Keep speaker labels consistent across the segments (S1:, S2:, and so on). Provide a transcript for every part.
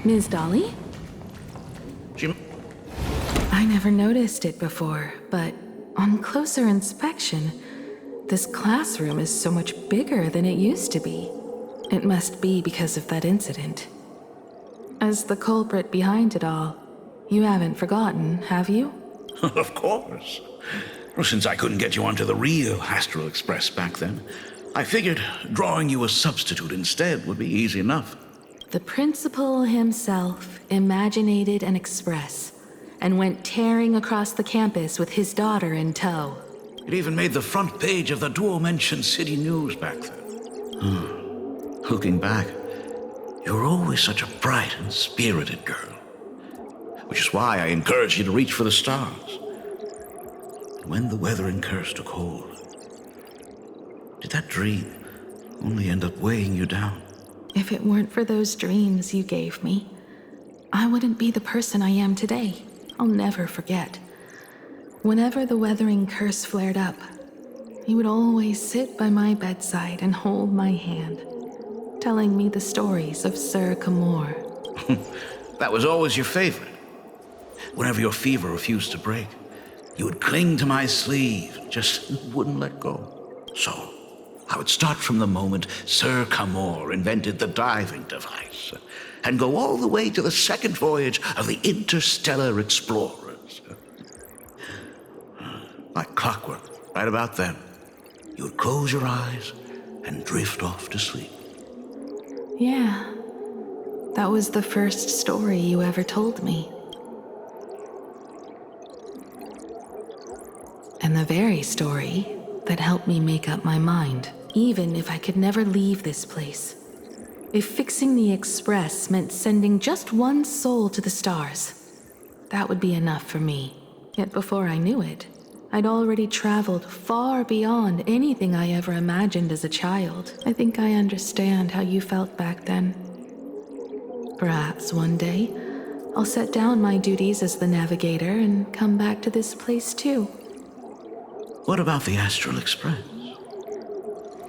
S1: Ms. Dolly?
S2: She...
S1: I never noticed it before, but on closer inspection, this classroom is so much bigger than it used to be. It must be because of that incident. As the culprit behind it all, you haven't forgotten, have you?
S2: Of course. Well, since I couldn't get you onto the real Astral Express back then, I figured drawing you a substitute instead would be easy enough.
S1: The principal himself imaginated an express and went tearing across the campus with his daughter in tow.
S2: It even made the front page of the Dual-Mention City News back then. Looking back, you were always such a bright and spirited girl. Which is why I encouraged you to reach for the stars. And when the weathering curse took hold, did that dream only end up weighing you down?
S1: If it weren't for those dreams you gave me, I wouldn't be the person I am today. I'll never forget. Whenever the weathering curse flared up, you would always sit by my bedside and hold my hand, telling me the stories of Sir Camor.
S2: That was always your favorite. Whenever your fever refused to break, you would cling to my sleeve, just wouldn't let go. So, I would start from the moment Sir Camor invented the diving device, and go all the way to the second voyage of the interstellar explorers. Like clockwork, right about then, you would close your eyes and drift off to sleep.
S1: Yeah, that was the first story you ever told me. And the very story that helped me make up my mind, even if I could never leave this place. If fixing the express meant sending just one soul to the stars, that would be enough for me. Yet before I knew it, I'd already traveled far beyond anything I ever imagined as a child. I think I understand how you felt back then. Perhaps one day, I'll set down my duties as the navigator and come back to this place too.
S2: What about the Astral Express?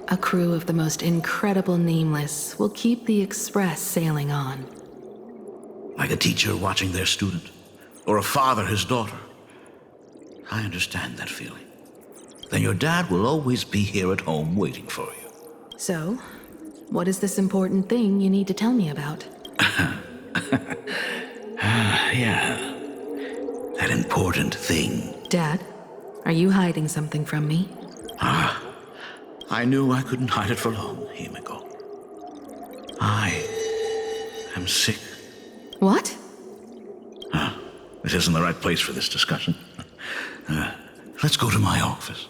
S1: A crew of the most incredible nameless will keep the express sailing on.
S2: Like a teacher watching their student, or a father his daughter. I understand that feeling. Then your dad will always be here at home waiting for you.
S1: So, what is this important thing you need to tell me about?
S2: Yeah. That important thing.
S1: Dad, are you hiding something from me?
S2: I knew I couldn't hide it for long, Himiko. I am sick.
S1: What?
S2: This isn't the right place for this discussion. Let's go to my office.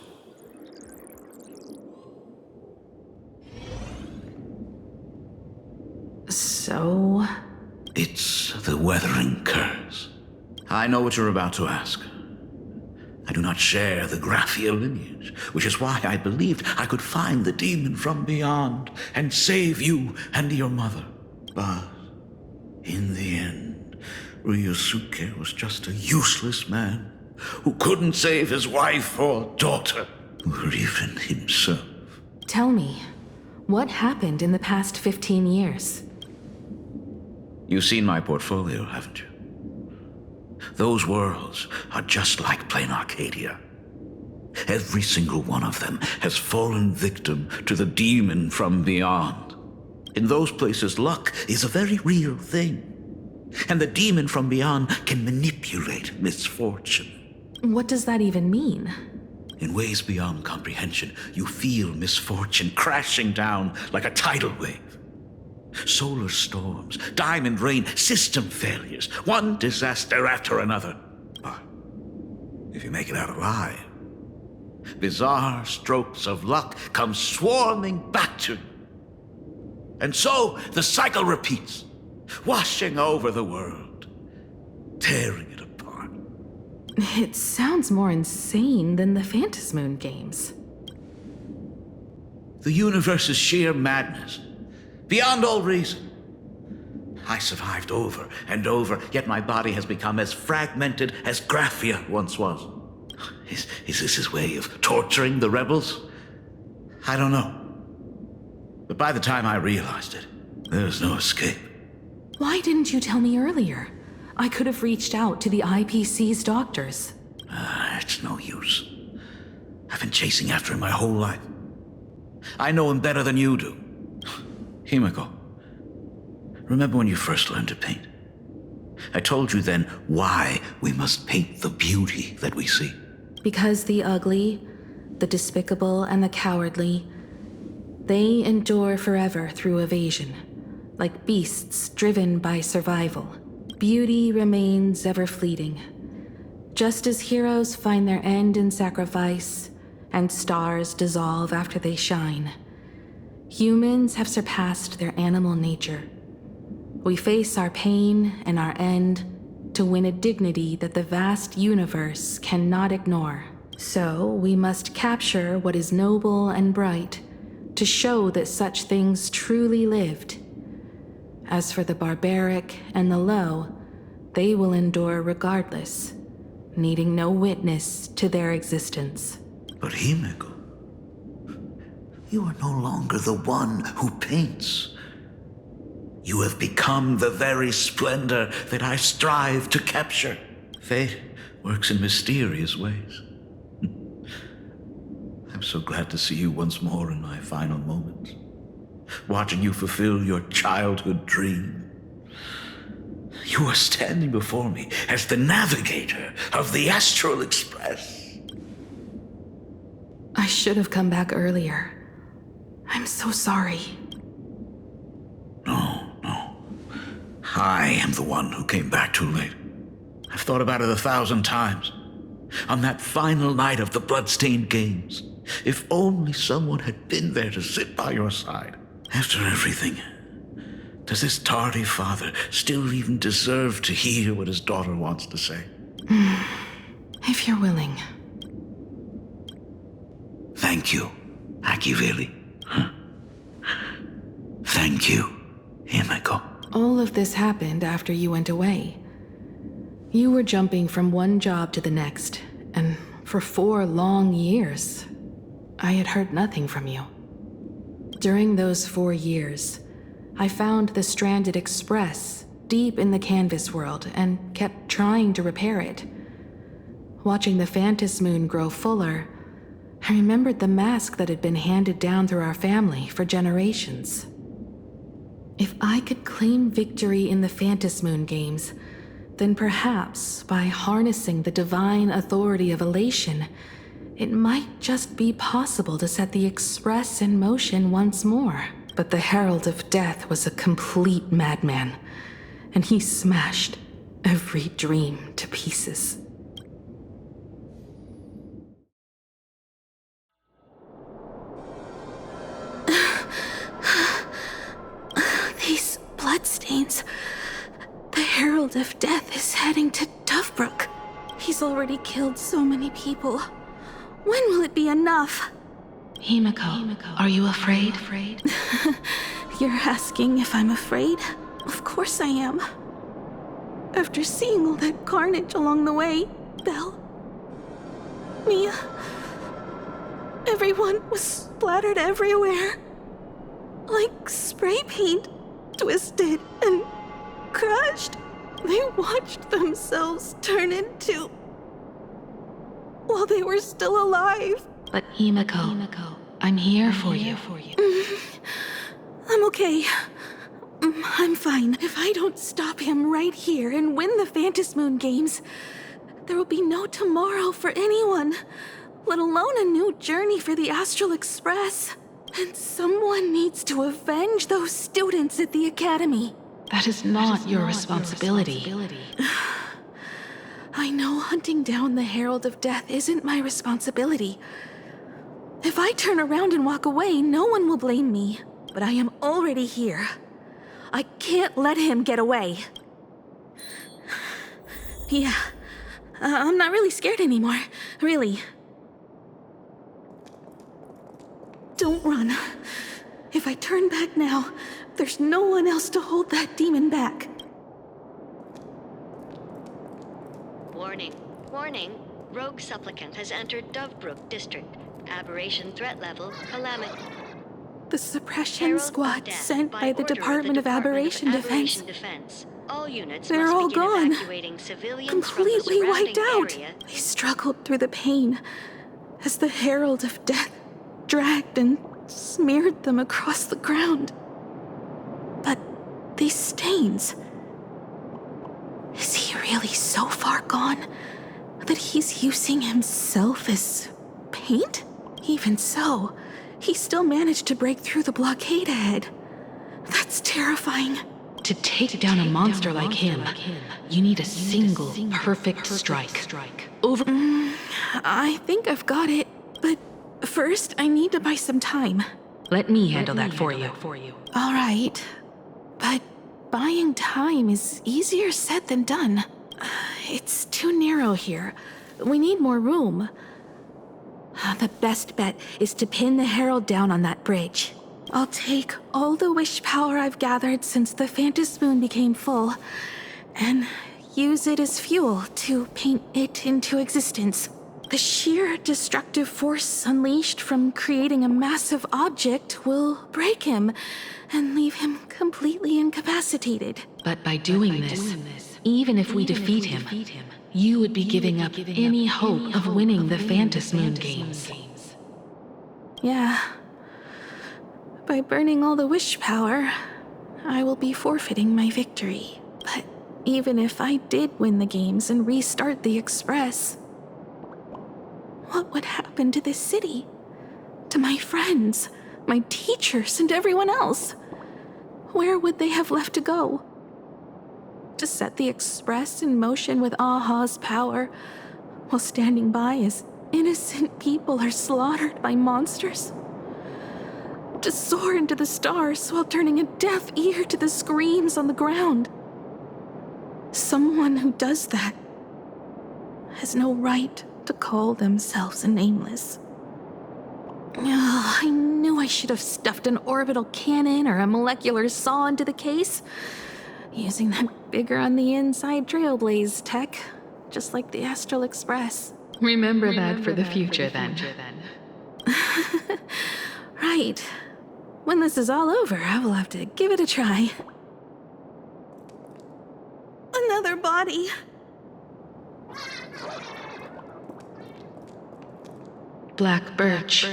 S1: So?
S2: It's the weathering curse. I know what you're about to ask. I do not share the Graphia lineage, which is why I believed I could find the demon from beyond and save you and your mother. But in the end, Ryosuke was just a useless man who couldn't save his wife or daughter, or even himself.
S1: Tell me, what happened in the past 15 years?
S2: You've seen my portfolio, haven't you? Those worlds are just like plain Arcadia. Every single one of them has fallen victim to the demon from beyond. In those places, luck is a very real thing. And the demon from beyond can manipulate misfortune.
S1: What does that even mean?
S2: In ways beyond comprehension, you feel misfortune crashing down like a tidal wave. Solar storms, diamond rain, system failures, one disaster after another. But if you make it out alive, bizarre strokes of luck come swarming back to you. And so the cycle repeats, washing over the world, tearing it apart.
S1: It sounds more insane than the Phantasmoon games.
S2: The universe is sheer madness, beyond all reason. I survived over and over, yet my body has become as fragmented as Graphia once was. Is this his way of torturing the rebels? I don't know. But by the time I realized it, there was no escape.
S1: Why didn't you tell me earlier? I could have reached out to the IPC's doctors.
S2: It's no use. I've been chasing after him my whole life. I know him better than you do. Himiko, remember when you first learned to paint? I told you then why we must paint the beauty that we see.
S1: Because the ugly, the despicable, and the cowardly, they endure forever through evasion, like beasts driven by survival. Beauty remains ever fleeting. Just as heroes find their end in sacrifice, and stars dissolve after they shine, humans have surpassed their animal nature. We face our pain and our end to win a dignity that the vast universe cannot ignore. So we must capture what is noble and bright to show that such things truly lived. As for the barbaric and the low, they will endure regardless, needing no witness to their existence.
S2: But Himiko, you are no longer the one who paints. You have become the very splendor that I strive to capture. Fate works in mysterious ways. I'm so glad to see you once more in my final moments, watching you fulfill your childhood dream. You are standing before me as the navigator of the Astral Express.
S1: I should have come back earlier. I'm so sorry.
S2: No. I am the one who came back too late. I've thought about it 1,000 times. On that final night of the Bloodstained Games, if only someone had been there to sit by your side. After everything, does this tardy father still even deserve to hear what his daughter wants to say?
S1: If you're willing.
S2: Thank you, Akivili. Thank you, Himiko.
S1: All of this happened after you went away. You were jumping from one job to the next, and for 4 long years, I had heard nothing from you. During those 4 years, I found the stranded Express deep in the canvas world and kept trying to repair it. Watching the Phantom Moon grow fuller, I remembered the mask that had been handed down through our family for generations. If I could claim victory in the Phantom Moon games, then perhaps by harnessing the divine authority of elation, it might just be possible to set the Express in motion once more. But the Herald of Death was a complete madman, and he smashed every dream to pieces. These bloodstains. The Herald of Death is heading to Dovebrook. He's already killed so many people. When will it be enough? Himiko, are you afraid? You're asking if I'm afraid? Of course I am. After seeing all that carnage along the way, Belle, Mia, everyone was splattered everywhere. Like spray paint, twisted and crushed. They watched themselves turn into... while they were still alive. But Himiko, I'm here for you. I'm okay. I'm fine. If I don't stop him right here and win the Phantom Moon games, there will be no tomorrow for anyone, let alone a new journey for the Astral Express. And someone needs to avenge those students at the Academy. That is not your responsibility. I know hunting down the Herald of Death isn't my responsibility. If I turn around and walk away, no one will blame me. But I am already here. I can't let him get away. Yeah, I'm not really scared anymore, really. Don't run. If I turn back now, there's no one else to hold that demon back.
S3: Warning. Warning. Rogue supplicant has entered Dovebrook District. Aberration threat level, calamity.
S1: The suppression
S3: Herald of
S1: squad
S3: Death,
S1: sent by the
S3: order
S1: Department of Aberration Defense.
S3: Defense. All units
S1: They're
S3: must
S1: all
S3: begin
S1: gone.
S3: evacuating civilians
S1: Completely
S3: from the
S1: wiped
S3: surrounding
S1: out.
S3: area.
S1: They struggled through the pain as the Herald of Death dragged and smeared them across the ground. But these stains... Is he really so far gone that he's using himself as paint? Even so, he still managed to break through the blockade ahead. That's terrifying.
S4: To take down a monster like him, you need a single perfect strike. Over.
S1: I think I've got it, but first I need to buy some time.
S4: Let me handle that for you.
S1: All right, but buying time is easier said than done. It's too narrow here. We need more room. The best bet is to pin the Herald down on that bridge. I'll take all the wish power I've gathered since the Phantom Moon became full, and use it as fuel to paint it into existence. The sheer destructive force unleashed from creating a massive object will break him and leave him completely incapacitated.
S4: But by doing this, even if we defeat him, you would be giving up any hope of winning the Phantom Moon games.
S1: Yeah. By burning all the wish power, I will be forfeiting my victory. But even if I did win the games and restart the Express, what would happen to this city? To my friends, my teachers, and everyone else? Where would they have left to go? To set the Express in motion with Aha's power, while standing by as innocent people are slaughtered by monsters? To soar into the stars while turning a deaf ear to the screams on the ground? Someone who does that has no right to call themselves a nameless. I knew I should have stuffed an orbital cannon or a molecular saw into the case, using that bigger on the inside Trailblaze tech, just like the Astral Express.
S4: Remember that for the future, then.
S1: Right. When this is all over, I will have to give it a try. Another body.
S4: Black Birch.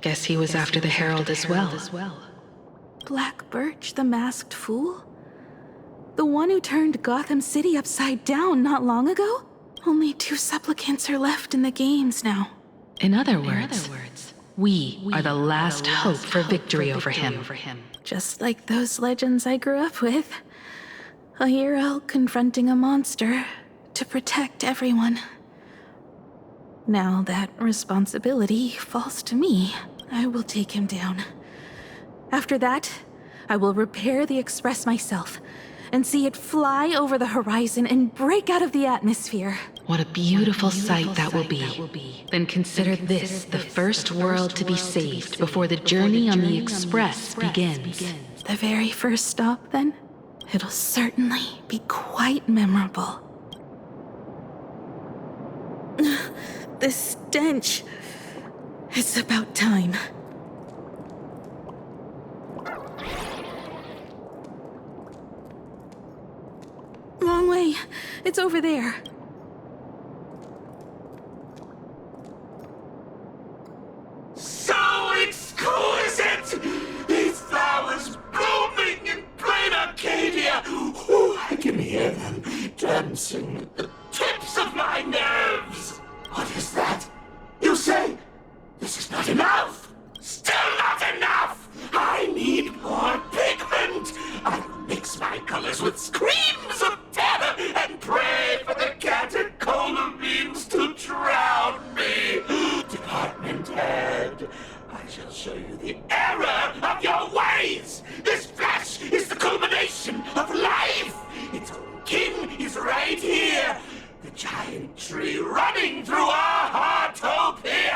S4: Guess he was after the Herald as well.
S1: Black Birch, the masked fool? The one who turned Gotham City upside down not long ago? Only 2 supplicants are left in the games now.
S4: In other words, we are the last hope for victory over him.
S1: Just like those legends I grew up with. A hero confronting a monster to protect everyone. Now that responsibility falls to me, I will take him down. After that, I will repair the Express myself and see it fly over the horizon and break out of the atmosphere.
S4: What a beautiful sight that will be. Then consider this the first world to be saved before the journey on the Express begins.
S1: The very first stop, then? It'll certainly be quite memorable. The stench. It's about time. Wrong way. It's over there.
S5: So exquisite! These flowers blooming in plain Arcadia! Ooh, I can hear them dancing at the tips of my nerves! What is that? You say this is not enough! Still not enough! I need more pigment! I will mix my colors with screams of terror and pray for the catecholamines to drown me! Department head, I shall show you the error of your ways! This flesh is the culmination of life! Its own king is right here! The giant tree running through our heartopia!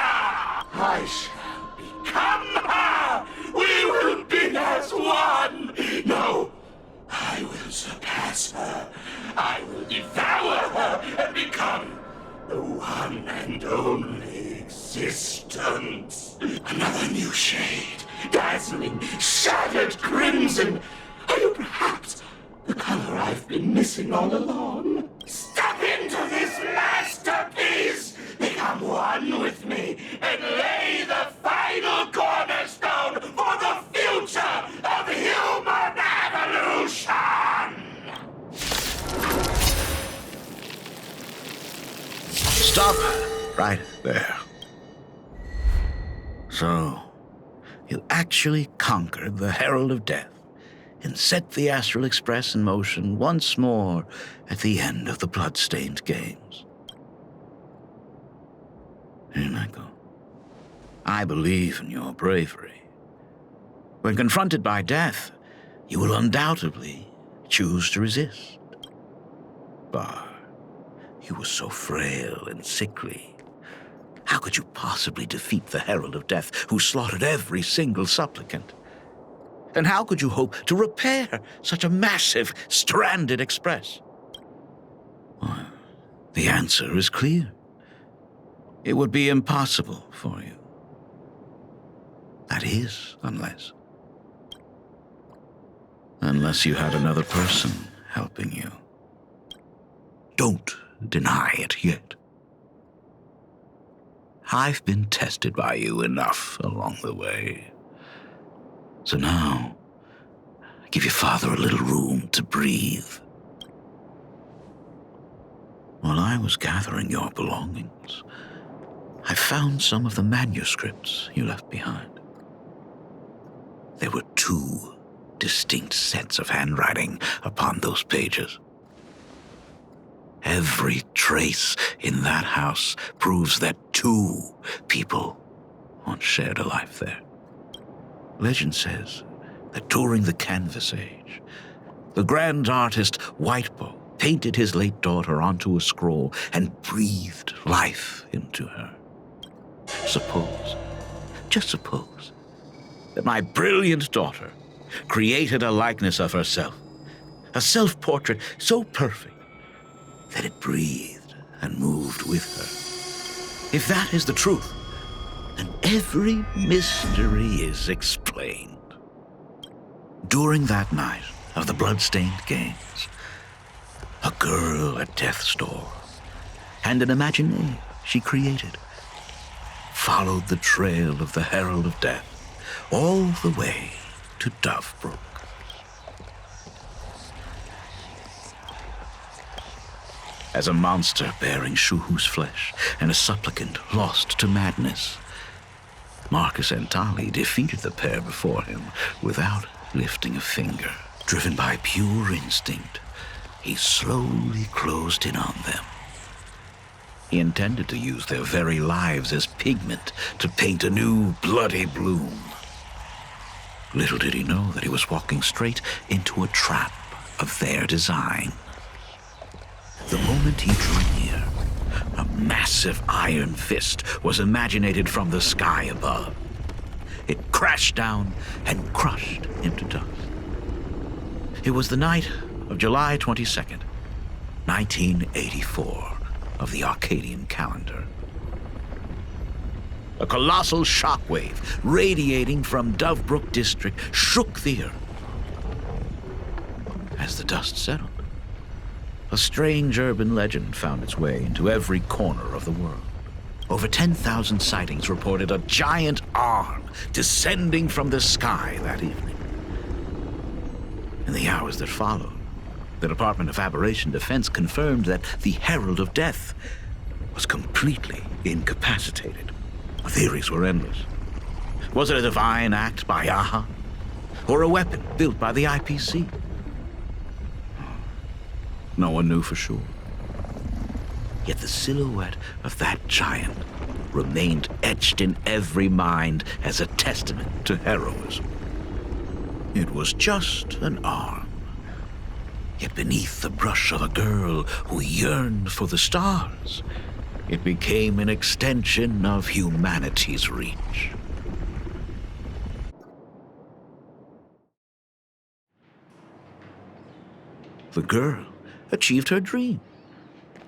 S5: I shall become her! We will be as one! No, I will surpass her. I will devour her and become the one and only existence. Another new shade dazzling, shattered crimson. Are you perhaps the color I've been missing all along? Step into this masterpiece! Become one with me and lay the final cornerstone for the future of human evolution!
S2: Stop right there. So, you actually conquered the Herald of Death and set the Astral Express in motion once more at the end of the blood-stained games. Here I go. I believe in your bravery. When confronted by death, you will undoubtedly choose to resist. But you were so frail and sickly. How could you possibly defeat the Herald of Death, who slaughtered every single supplicant? And how could you hope to repair such a massive, stranded express? Well, the answer is clear. It would be impossible for you. That is, unless you had another person helping you. Don't deny it yet. I've been tested by you enough along the way. So now, give your father a little room to breathe. While I was gathering your belongings, I found some of the manuscripts you left behind. There were 2 distinct sets of handwriting upon those pages. Every trace in that house proves that 2 people once shared a life there. Legend says that during the Canvas Age, the grand artist Whitebow painted his late daughter onto a scroll and breathed life into her. Suppose, just suppose, that my brilliant daughter created a likeness of herself, a self-portrait so perfect that it breathed and moved with her. If that is the truth, then every mystery is explained. During that night of the blood-stained games, a girl at death's door and an imaginary she created followed the trail of the Herald of Death all the way to Dovebrook. As a monster bearing Shuhu's flesh and a supplicant lost to madness, Marcus and Tali defeated the pair before him without lifting a finger. Driven by pure instinct, he slowly closed in on them. He intended to use their very lives as pigment to paint a new bloody bloom. Little did he know that he was walking straight into a trap of their design. The moment he drew near, a massive iron fist was imaginated from the sky above. It crashed down and crushed into dust. It was the night of July 22nd, 1984, of the Arcadian calendar. A colossal shockwave radiating from Dovebrook district shook the earth. As the dust settled, a strange urban legend found its way into every corner of the world. Over 10,000 sightings reported a giant arm descending from the sky that evening. In the hours that followed, the Department of Aberration Defense confirmed that the Herald of Death was completely incapacitated. Theories were endless. Was it a divine act by Aha? Or a weapon built by the IPC? No one knew for sure. Yet the silhouette of that giant remained etched in every mind as a testament to heroism. It was just an arm. Yet beneath the brush of a girl who yearned for the stars, it became an extension of humanity's reach. The girl achieved her dream,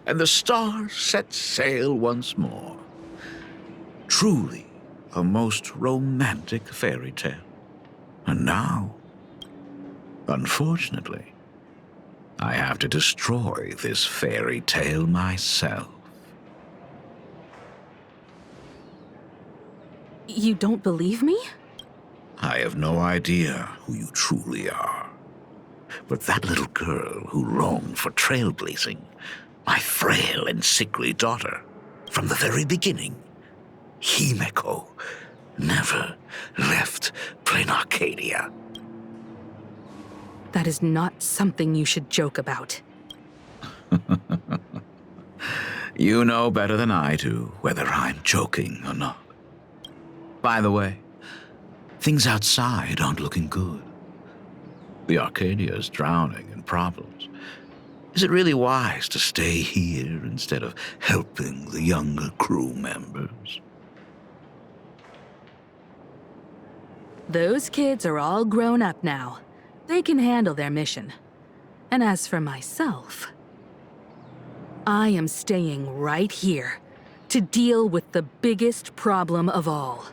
S2: and the stars set sail once more. Truly, a most romantic fairy tale. And now, unfortunately, I have to destroy this fairy tale myself.
S1: You don't believe me?
S2: I have no idea who you truly are. But that little girl who longed for trailblazing, my frail and sickly daughter, from the very beginning, Himeko, never left Plain Arcadia.
S1: That is not something you should joke about.
S2: You know better than I do whether I'm joking or not. By the way, things outside aren't looking good. The Arcadia is drowning in problems. Is it really wise to stay here instead of helping the younger crew members?
S1: Those kids are all grown up now. They can handle their mission. And as for myself, I am staying right here to deal with the biggest problem of all.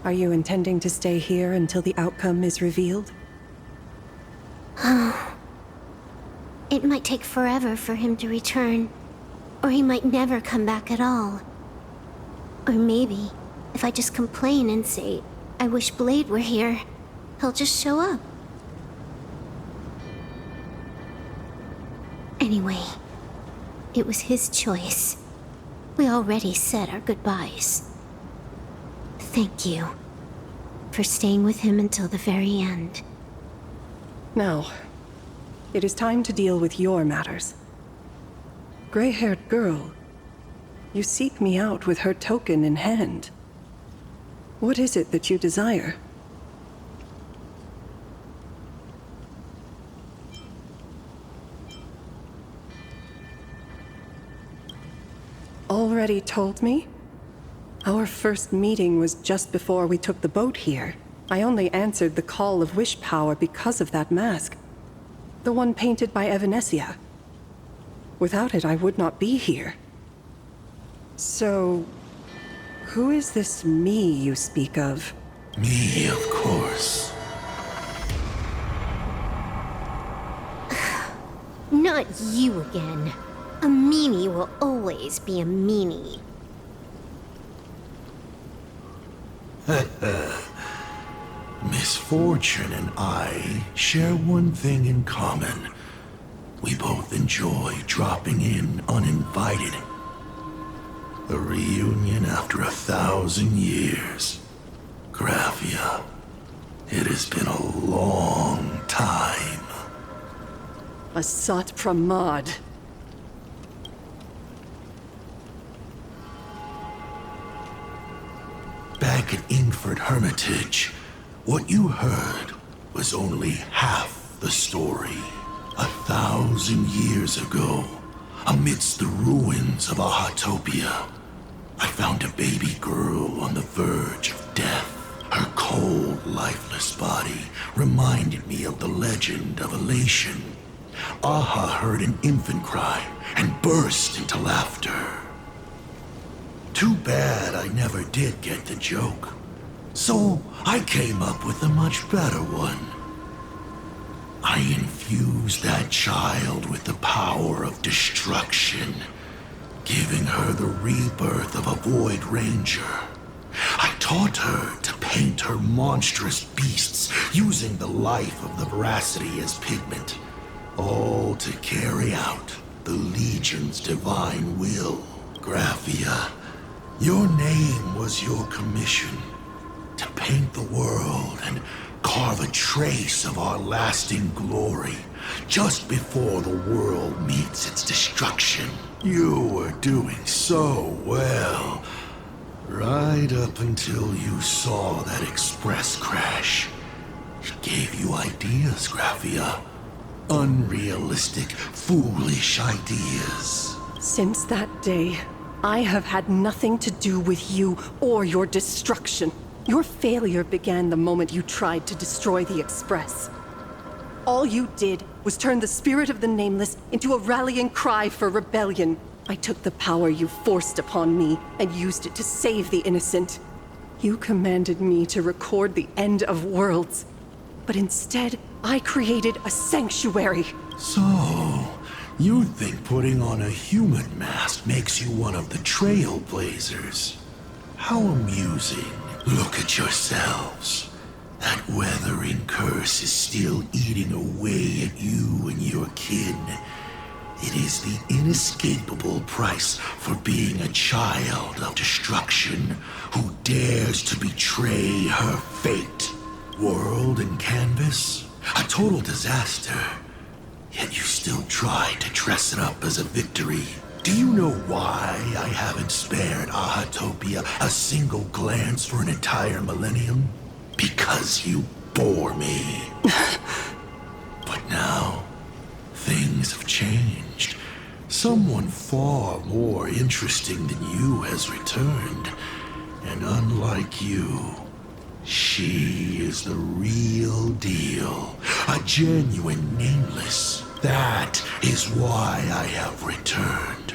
S6: Are you intending to stay here until the outcome is revealed?
S7: It might take forever for him to return, or he might never come back at all. Or maybe, if I just complain and say, I wish Blade were here, he'll just show up. Anyway, it was his choice. We already said our goodbyes. Thank you for staying with him until the very end.
S6: Now, it is time to deal with your matters. Gray-haired girl, you seek me out with her token in hand. What is it that you desire? Already told me? Our first meeting was just before we took the boat here. I only answered the call of wish power because of that mask. The one painted by Evanesia. Without it, I would not be here. So, who is this me you speak of?
S5: Me, of course.
S7: Not you again. A meanie will always be a meanie.
S5: Misfortune and I share one thing in common. We both enjoy dropping in uninvited. A reunion after 1,000 years. Graphia, it has been a long time.
S6: Asat Pramad.
S5: Back at Ingford Hermitage, what you heard was only half the story. 1,000 years ago, amidst the ruins of Ahatopia, I found a baby girl on the verge of death. Her cold, lifeless body reminded me of the legend of Elation. Aha heard an infant cry and burst into laughter. Too bad I never did get the joke. So I came up with a much better one. I infused that child with the power of destruction, giving her the rebirth of a Void Ranger. I taught her to paint her monstrous beasts using the life of the veracity as pigment, all to carry out the Legion's divine will. Graphia, your name was your commission, to paint the world and carve a trace of our lasting glory just before the world meets its destruction. You were doing so well, right up until you saw that express crash. It gave you ideas, Graphia. Unrealistic, foolish ideas.
S6: Since that day, I have had nothing to do with you or your destruction. Your failure began the moment you tried to destroy the Express. All you did was turn the spirit of the Nameless into a rallying cry for rebellion. I took the power you forced upon me and used it to save the innocent. You commanded me to record the end of worlds, but instead, I created a sanctuary.
S5: So, you think putting on a human mask makes you one of the trailblazers? How amusing. Look at yourselves. That weathering curse is still eating away at you and your kin. It is the inescapable price for being a child of destruction who dares to betray her fate. World and canvas, a total disaster. Yet you still try to dress it up as a victory. Do you know why I haven't spared Ahatopia a single glance for an entire millennium? Because you bore me. But now, things have changed. Someone far more interesting than you has returned. And unlike you, she is the real deal. A genuine Nameless. That is why I have returned.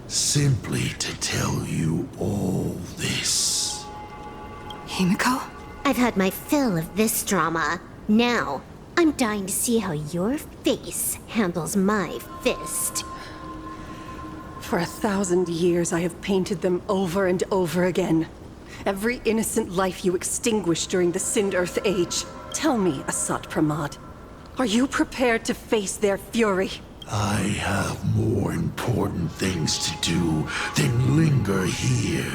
S5: Simply to tell you all this.
S7: Himiko? I've had my fill of this drama. Now, I'm dying to see how your face handles my fist.
S6: For 1,000 years, I have painted them over and over again. Every innocent life you extinguished during the Sind Earth Age. Tell me, Asat Pramad, are you prepared to face their fury?
S5: I have more important things to do than linger here.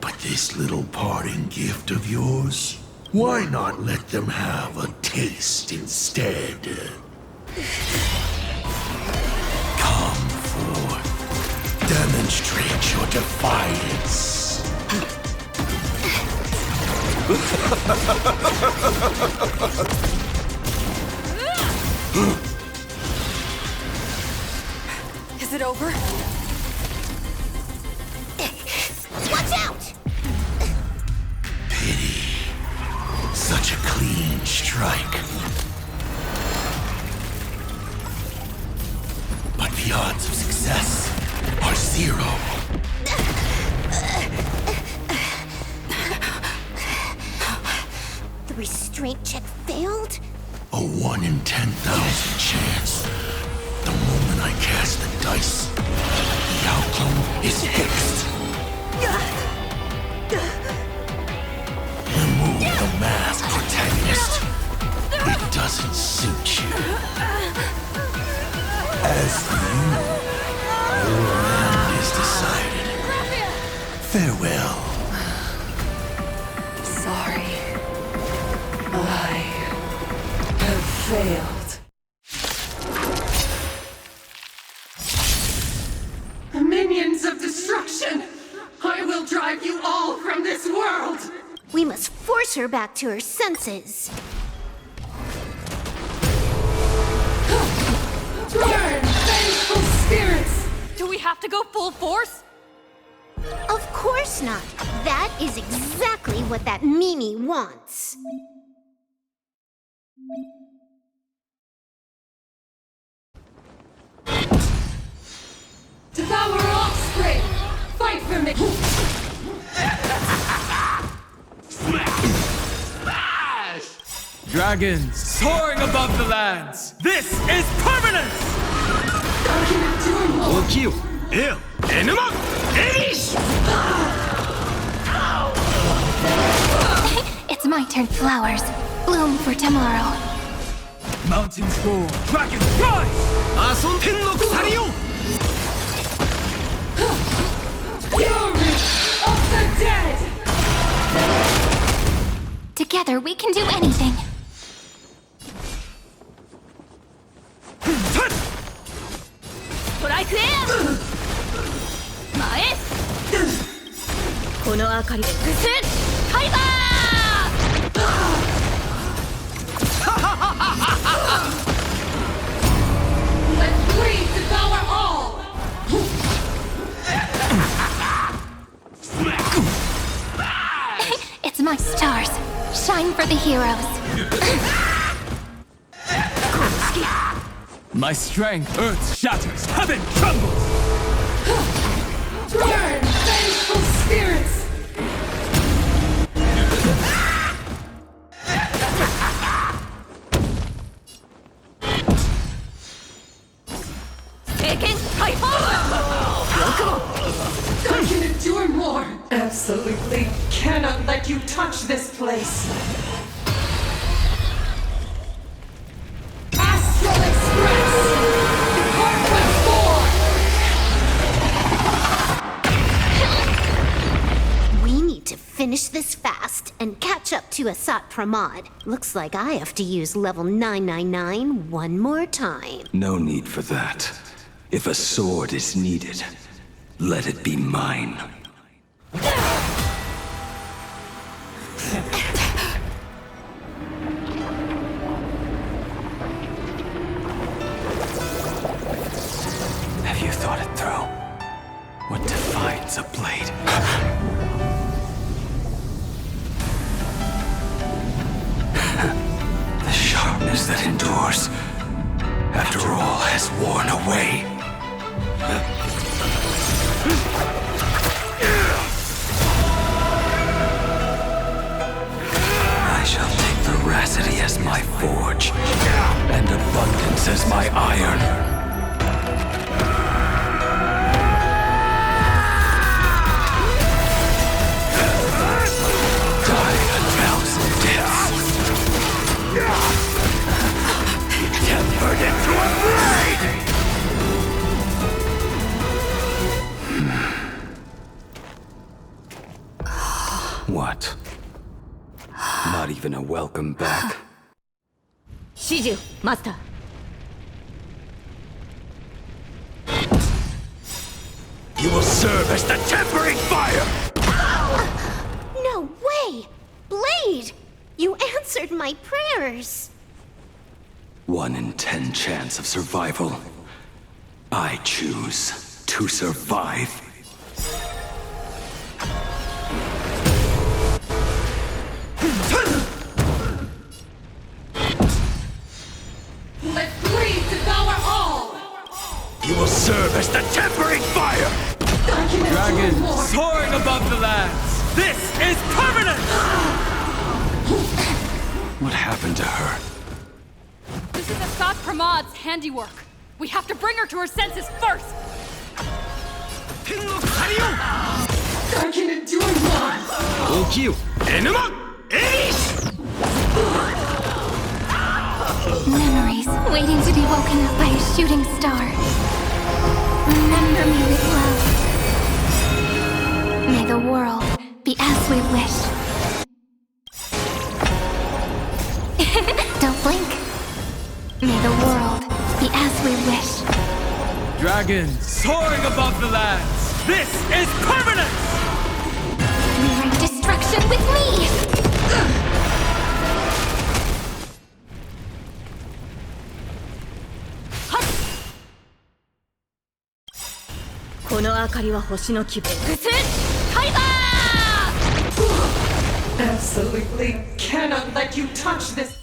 S5: But this little parting gift of yours, why not let them have a taste instead? Come forth. Demonstrate your defiance.
S6: Is it over?
S7: Watch out!
S5: Pity. Such a clean strike. But the odds of success are 0.
S7: The restraint check failed?
S5: A 1 in 10,000 chance. The moment I cast the dice, the outcome is fixed. Remove the mask, protagonist. It doesn't suit you. As for you, your end is decided. Farewell.
S6: Sorry. I have failed. Minions of destruction! I will drive you all from this world!
S7: We must force her back to her senses.
S6: Burn, vengeful spirits!
S8: Do we have to go full force?
S7: Of course not. That is exactly what that Mimi wants.
S6: Devour offspring! Fight for me!
S9: Dragons soaring above the lands. This is permanence! Okio, El, Enema, Elish!
S10: It's my turn, flowers. Bloom for tomorrow.
S9: Mountains roar, dragons rise! Ason no kusari yo!
S6: Fury of the dead!
S10: Together we can do anything. Shine for the heroes.
S9: My strength, earth shatters, heaven trembles!
S5: Burn, faithful spirits! I can endure more! Absolutely cannot let you touch this place! Astral Express! Department 4!
S7: We need to finish this fast and catch up to Asat Pramod. Looks like I have to use level 999 one more time.
S11: No need for that. If a sword is needed, let it be mine. Have you thought it through? What defines a blade? The sharpness that endures, after all has worn away. I shall take veracity as my forge, and abundance as my iron. Die a thousand deaths. Tempered into a blade! What? Not even a welcome back?
S8: Shiju, Master.
S11: You will serve as the tempering fire!
S7: No way! Blade! You answered my prayers!
S11: 1 in 10 chance of survival. I choose to survive.
S5: Let Blade devour all!
S11: You will serve as the tempering fire!
S5: I can
S9: Dragon
S5: endure more!
S9: soaring above the lands! This is permanent!
S11: What happened to her?
S8: This is Asat Pramod's handiwork. We have to bring her to her senses first!
S5: I can endure more!
S10: Memories waiting to be woken up by a shooting star. Remember me with love. May the world be as we wish. Don't blink. May the world be as we wish.
S9: Dragon soaring above the lands! This is permanent!
S10: Bring destruction with me!
S8: この明かりは星の希望。カイザー
S5: Absolutely cannot let you touch this!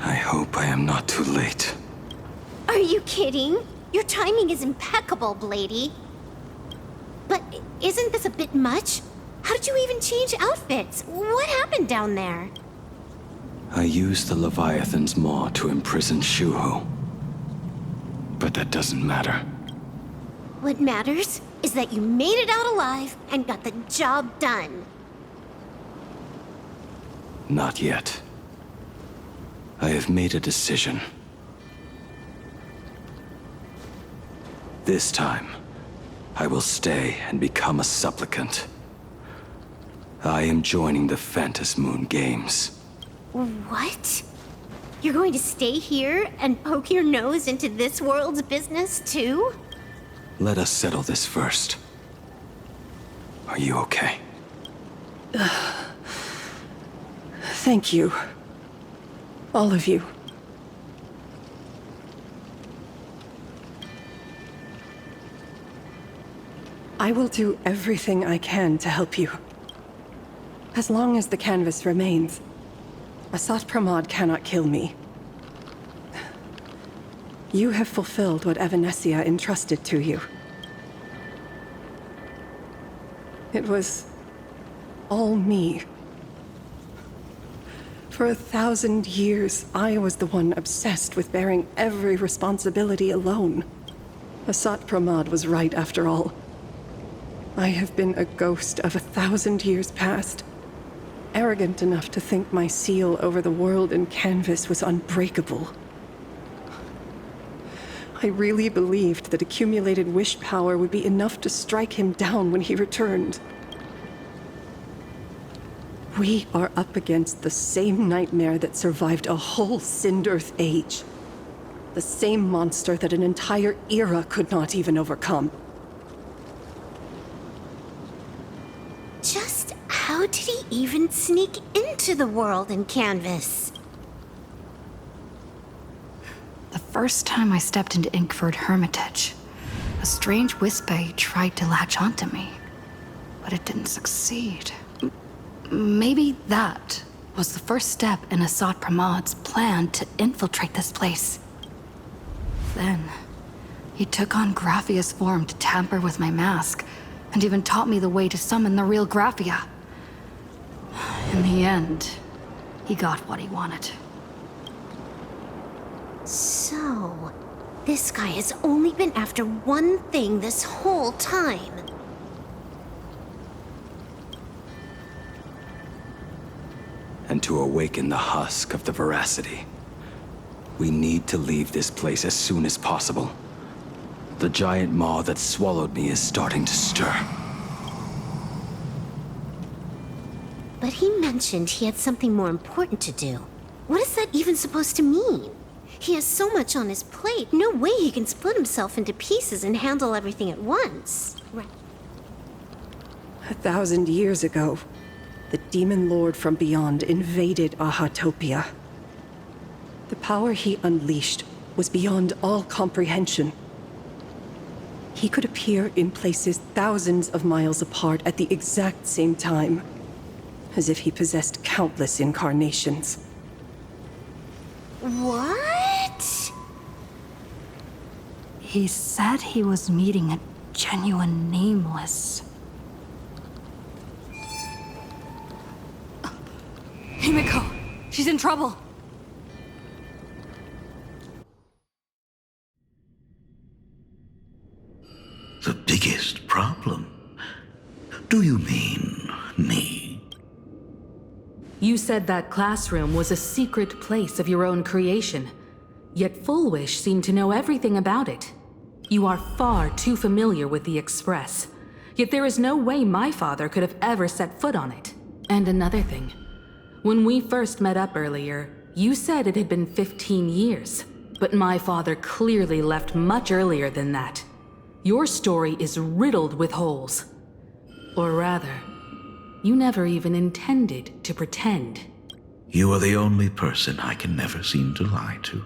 S11: I hope I am not too late.
S7: Are you kidding? Your timing is impeccable, Blady. But isn't this a bit much? How did you even change outfits? What happened down there?
S11: I used the Leviathan's maw to imprison Shuho. But that doesn't matter.
S7: What matters is that you made it out alive and got the job done.
S11: Not yet. I have made a decision. This time, I will stay and become a supplicant. I am joining the Phantas Moon Games.
S7: What? You're going to stay here and poke your nose into this world's business, too?
S11: Let us settle this first. Are you okay?
S6: Thank you. All of you. I will do everything I can to help you. As long as the canvas remains, Asat Pramod cannot kill me. You have fulfilled what Evanesia entrusted to you. It was all me. For 1,000 years, I was the one obsessed with bearing every responsibility alone. Asat Pramod was right after all. I have been a ghost of 1,000 years past, arrogant enough to think my seal over the world and canvas was unbreakable. I really believed that accumulated wish power would be enough to strike him down when he returned. We are up against the same nightmare that survived a whole Sindearth age. The same monster that an entire era could not even overcome.
S7: Just how did he even sneak into the world in canvas?
S10: The first time I stepped into Inkford Hermitage, a strange Wispe tried to latch onto me, but it didn't succeed. Maybe that was the first step in Asat Pramod's plan to infiltrate this place. Then, he took on Graphia's form to tamper with my mask, and even taught me the way to summon the real Graphia. In the end, he got what he wanted.
S7: So, this guy has only been after one thing this whole time.
S11: And to awaken the husk of the veracity, we need to leave this place as soon as possible. The giant maw that swallowed me is starting to stir.
S7: But he mentioned he had something more important to do. What is that even supposed to mean? He has so much on his plate, no way he can split himself into pieces and handle everything at once. Right.
S6: 1,000 years ago, the demon lord from beyond invaded Ahatopia. The power he unleashed was beyond all comprehension. He could appear in places thousands of miles apart at the exact same time, as if he possessed countless incarnations.
S7: What?
S10: He said he was meeting a genuine nameless.
S8: Himiko! She's in trouble!
S2: The biggest problem? Do you mean me?
S1: You said that classroom was a secret place of your own creation, yet Fullwish seemed to know everything about it. You are far too familiar with the Express, yet there is no way my father could have ever set foot on it. And another thing, when we first met up earlier, you said it had been 15 years, but my father clearly left much earlier than that. Your story is riddled with holes. Or rather, you never even intended to pretend.
S2: You are the only person I can never seem to lie to.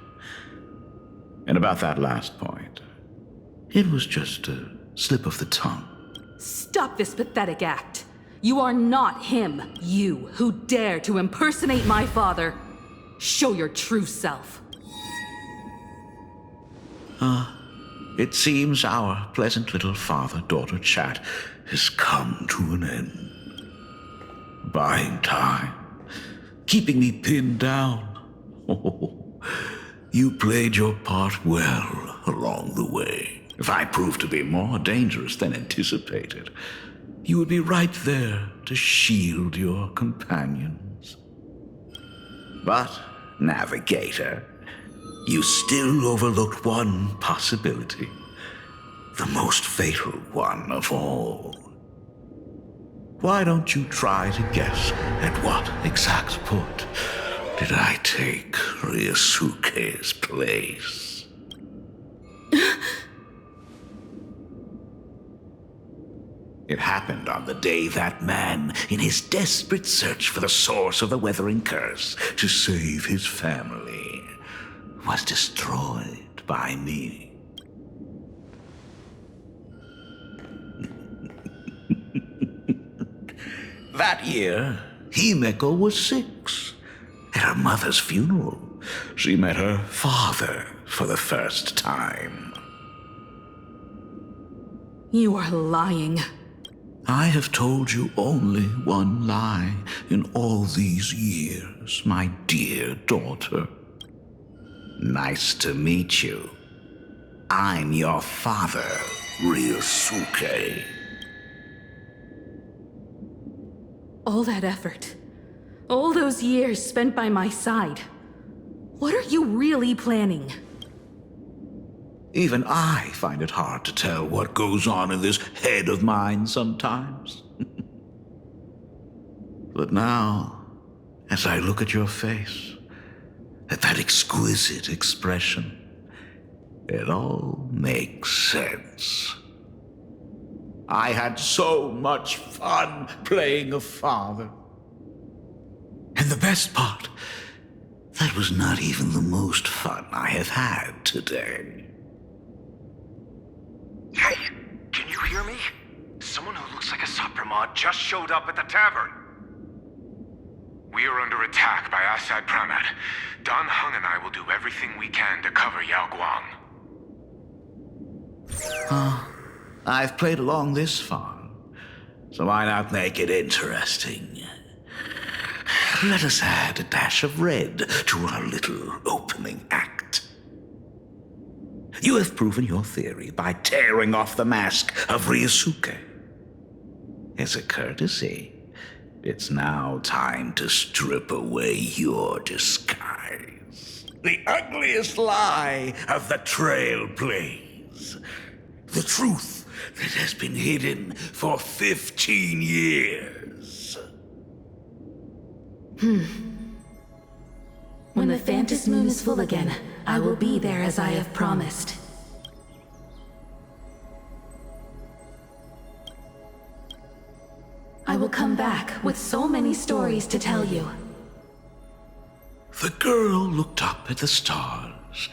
S2: And about that last point, it was just a slip of the tongue.
S1: Stop this pathetic act. You are not him, you, who dare to impersonate my father. Show your true self.
S2: It seems our pleasant little father-daughter chat has come to an end. Buying time, keeping me pinned down. Oh, you played your part well along the way. If I proved to be more dangerous than anticipated, you would be right there to shield your companions. But, Navigator, you still overlooked one possibility. the most fatal one of all. Why don't you try to guess at what exact point did I take Ryusuke's place? It happened on the day that man, in his desperate search for the source of the Weathering Curse to save his family, was destroyed by me. That year, Himeko was 6. At her mother's funeral, she met her father for the first time.
S1: You are lying.
S2: I have told you only one lie in all these years, my dear daughter. Nice to meet you. I'm your father, Ryusuke.
S1: All that effort, all those years spent by my side. What are you really planning?
S2: Even I find it hard to tell what goes on in this head of mine sometimes. But now, as I look at your face, at that exquisite expression, it all makes sense. I had so much fun playing a father. And the best part, that was not even the most fun I have had today.
S12: Hey, can you hear me? Someone who looks like a Sapramod just showed up at the tavern. We are under attack by Asad Pramad. Don Hung and I will do everything we can to cover Yao Guang.
S2: I've played along this far, so why not make it interesting? Let us add a dash of red to our little opening act. You have proven your theory by tearing off the mask of Ryusuke. As a courtesy, it's now time to strip away your disguise. The ugliest lie of the Trailblaze. The truth that has been hidden for 15 years.
S1: When the Phantom Moon is full again, I will be there as I have promised. I will come back with so many stories to tell you.
S2: The girl looked up at the stars,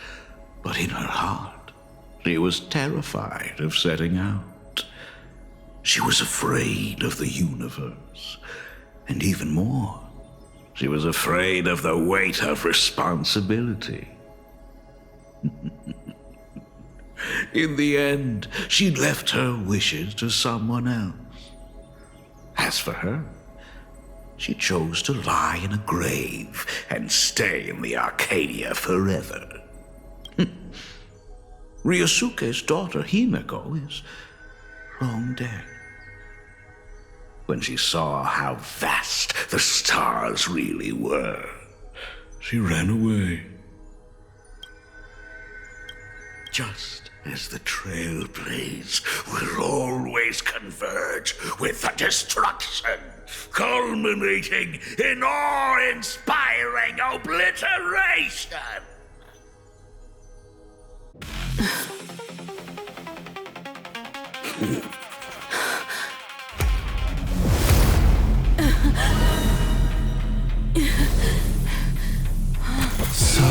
S2: but in her heart, she was terrified of setting out. She was afraid of the universe, and even more, she was afraid of the weight of responsibility. In the end, she left her wishes to someone else. As for her, she chose to lie in a grave and stay in the Arcadia forever. Ryusuke's daughter, Himeko, is long dead. When she saw how vast the stars really were, she ran away. Just as the Trailblaze will always converge with the destruction, culminating in awe-inspiring obliteration.
S5: So,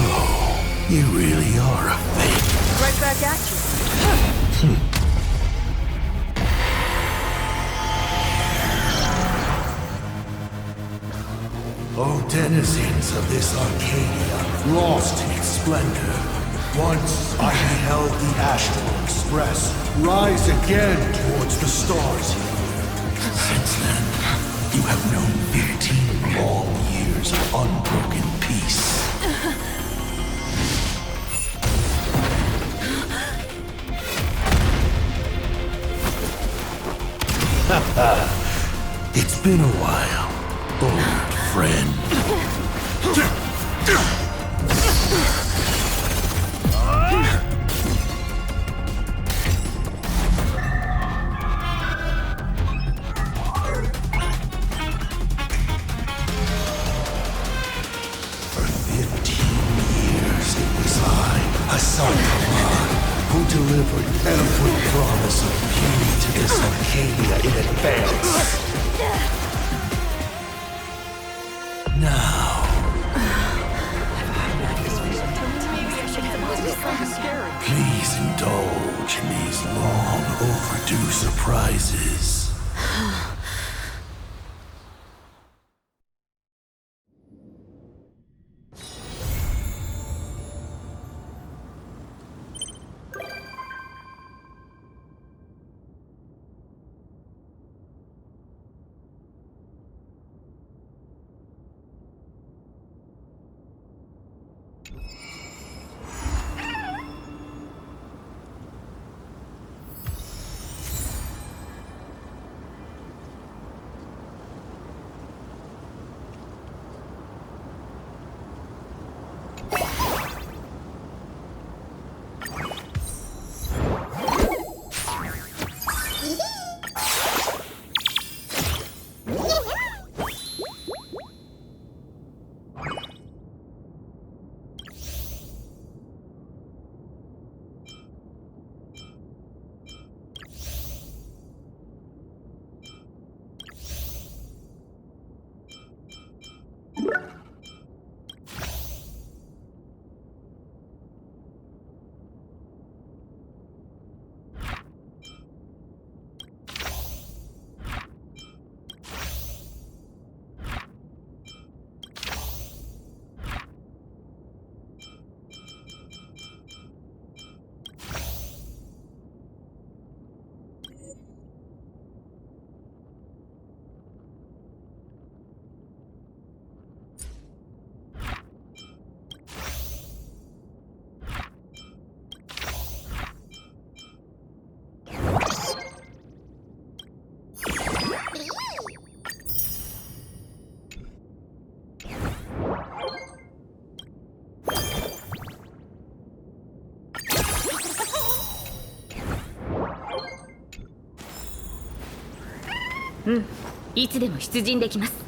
S5: you really are a fake.
S6: Right back at you.
S5: O denizens of this Arcadia, lost in its splendor, once I beheld the Astral Express rise again towards the stars. Since then, you have known 15 long years of unbroken peace. It's been a while, old friend. son who delivered every promise of beauty to this Arcadia in advance. Now, please indulge in these long overdue surprises.
S13: いつでも出陣できます。